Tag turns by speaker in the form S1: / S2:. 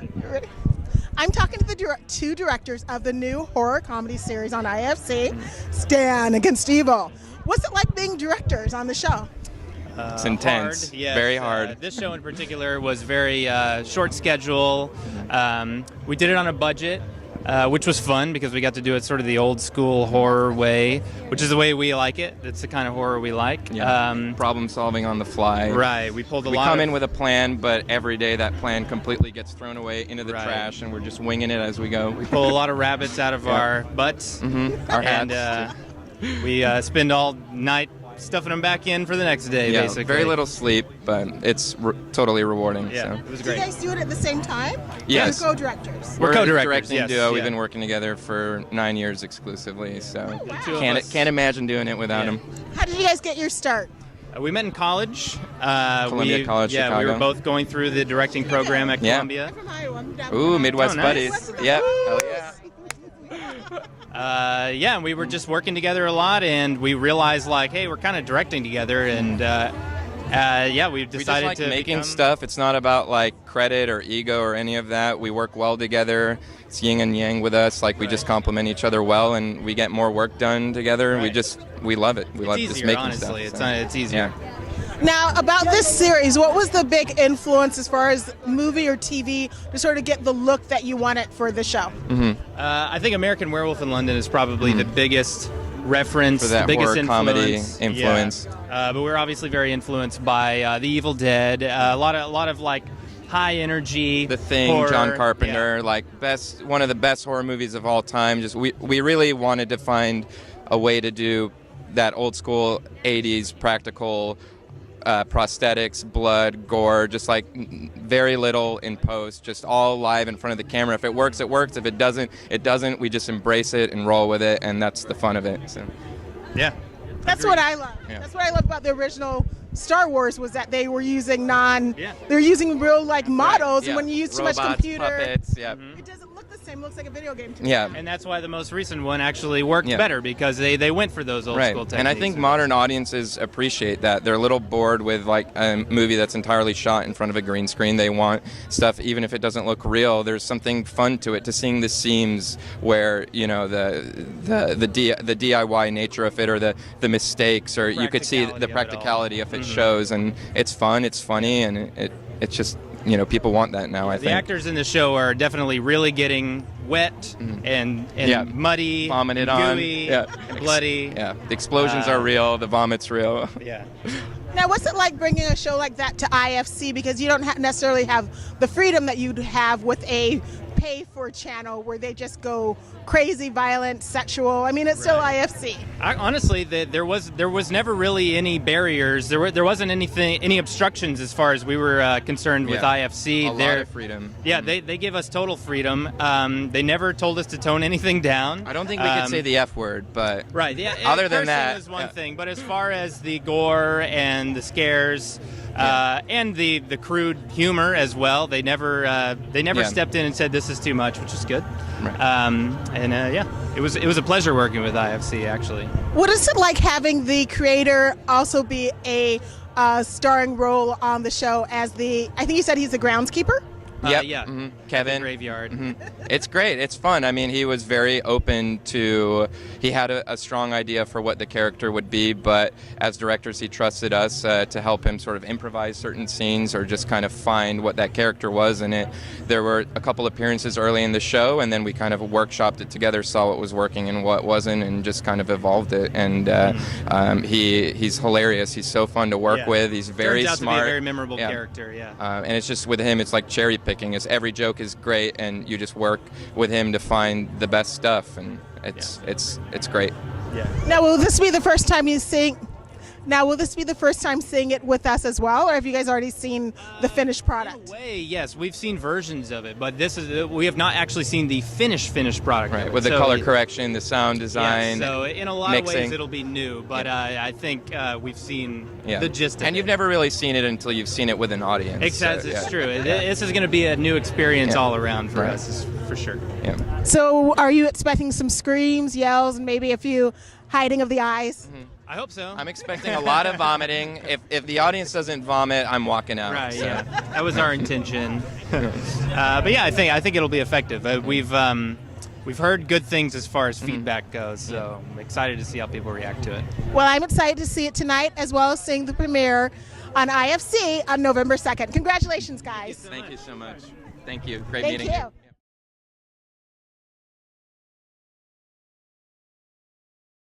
S1: You ready? I'm talking to the two directors of the new horror comedy series on IFC, Stan Against Evil. What's it like being directors on the show?
S2: It's intense,
S3: hard, yes.
S2: very hard.
S3: This show in particular was very short schedule. We did it on a budget, which was fun because we got to do it sort of the old school horror way, which is the way we like it. It's the kind of horror we like.
S2: Yeah. Problem solving on the fly.
S3: Right. We
S2: come in with a plan, but every day that plan completely gets thrown away into the trash, and we're just winging it as we go.
S3: We pull a lot of rabbits out of our butts.
S2: Our hats.
S3: And we spend all night stuffing them back in for the next day, basically.
S2: Very little sleep, but it's totally rewarding.
S3: Yeah,
S2: so.
S3: it was great.
S1: Do you guys do it at the same time?
S2: Yes.
S1: You're co-directors.
S3: We're co-directors,
S2: directing
S3: yes.
S2: duo.
S3: Yeah.
S2: We've been working together for 9 years exclusively, so
S3: Two of us.
S2: can't imagine doing it without him.
S1: How did you guys get your start?
S3: We met in college.
S2: Columbia College,
S3: Yeah,
S2: Chicago.
S3: we were both going through the directing program at Columbia.
S1: I'm from Iowa. I'm down
S2: Ooh,
S1: from
S2: Midwest
S3: nice.
S2: buddies. Yep. Hell yeah.
S3: And we were just working together a lot, and we realized, like, hey, we're kind of directing together, and we decided
S2: We just like
S3: to
S2: making
S3: become...
S2: stuff. It's not about like credit or ego or any of that. We work well together. It's yin and yang with us. Like we just complement each other well, and we get more work done together.
S3: Right.
S2: We love it. We love
S3: easier,
S2: just making
S3: honestly.
S2: stuff.
S3: It's easier.
S2: Yeah.
S1: Now, about this series, what was the big influence as far as movie or TV to sort of get the look that you wanted for the show?
S3: I think American Werewolf in London is probably the biggest reference,
S2: For that
S3: the biggest
S2: horror comedy
S3: influence.
S2: influence.
S3: Yeah. But we're obviously very influenced by The Evil Dead. A lot of like high energy.
S2: The Thing,
S3: horror.
S2: John Carpenter, like one of the best horror movies of all time. Just we really wanted to find a way to do that old school 80s practical prosthetics, blood, gore, just like very little in post, just all live in front of the camera. If it works, it works. If it doesn't, it doesn't. We just embrace it and roll with it, and that's the fun of it. So.
S3: Yeah.
S1: That's what I love.
S2: Yeah.
S1: That's what I love about the original Star Wars was that they were using
S3: Yeah.
S1: they're using real like models,
S2: Yeah.
S1: and when you use too
S2: Robots,
S1: much computer,
S2: puppets, yeah.
S1: it doesn't look the same. It looks like a video game to me.
S2: Yeah.
S3: And that's why the most recent one actually worked
S2: Yeah.
S3: better because they went for those old
S2: Right,
S3: school techniques.
S2: and I think modern audiences appreciate that. They're a little bored with like a movie that's entirely shot in front of a green screen. They want stuff, even if it doesn't look real. There's something fun to it, to seeing the seams where the DIY nature of it, or the mistakes, or you could see the practicality of it shows, and it's fun, it's funny, and it's just people want that now. I
S3: the
S2: think
S3: actors in the show are definitely really getting wet and muddy,
S2: vomited
S3: and
S2: on,
S3: gooey, and bloody.
S2: Yeah, the explosions are real, the vomit's real.
S3: Yeah.
S1: Now, what's it like bringing a show like that to IFC? Because you don't necessarily have the freedom that you'd have with a pay-for channel where they just go crazy, violent, sexual. I mean, it's still IFC.
S3: Honestly, there was never really any barriers. There wasn't any obstructions as far as we were concerned with IFC.
S2: A lot of freedom.
S3: Yeah, they give us total freedom. They never told us to tone anything down.
S2: I don't think we could say the F word, but
S3: right. Yeah.
S2: Other than
S3: cursing
S2: that,
S3: is one thing, but as far as the gore and the scares. And the crude humor as well. They never stepped in and said this is too much, which is good. Right. It was a pleasure working with IFC actually.
S1: What is it like having the creator also be a starring role on the show as I think you said he's the groundskeeper?
S2: Yep.
S3: Yeah.
S2: Kevin.
S3: Graveyard.
S2: It's great. It's fun. I mean, he was very open to. He had a strong idea for what the character would be, but as directors, he trusted us to help him sort of improvise certain scenes or just kind of find what that character was in it. There were a couple appearances early in the show, and then we kind of workshopped it together, saw what was working and what wasn't, and just kind of evolved it. And he's hilarious. He's so fun to work with. He's very
S3: Turns out
S2: smart.
S3: to be a very memorable character. Yeah.
S2: And it's just with him, it's like cherry picking. Is every joke is great, and you just work with him to find the best stuff, and it's great.
S3: Yeah.
S1: Now, will this be the first time seeing it with us as well, or have you guys already seen the finished product?
S3: In a way, yes, we've seen versions of it, but we have not actually seen the finished product.
S2: Right,
S3: of it.
S2: with the color correction, the sound design.
S3: Yeah, so in a lot of ways
S2: mixing.
S3: it'll be new, but I think we've seen
S2: Yeah.
S3: the gist of it.
S2: And you've never really seen it until you've seen it with an audience.
S3: Exactly,
S2: so,
S3: it's true. This is going to be a new experience all around for
S2: Right.
S3: us, for sure.
S2: Yeah.
S1: So are you expecting some screams, yells, and maybe a few hiding of the eyes?
S3: I hope so.
S2: I'm expecting a lot of vomiting. If the audience doesn't vomit, I'm walking out.
S3: Right.
S2: So.
S3: Yeah. That was our intention. But yeah, I think it'll be effective. We've heard good things as far as feedback goes, so I'm excited to see how people react to it.
S1: Well, I'm excited to see it tonight, as well as seeing the premiere on IFC on November 2nd. Congratulations, guys.
S2: Thank you so much. Thank you. Great
S1: Thank
S2: meeting
S1: you.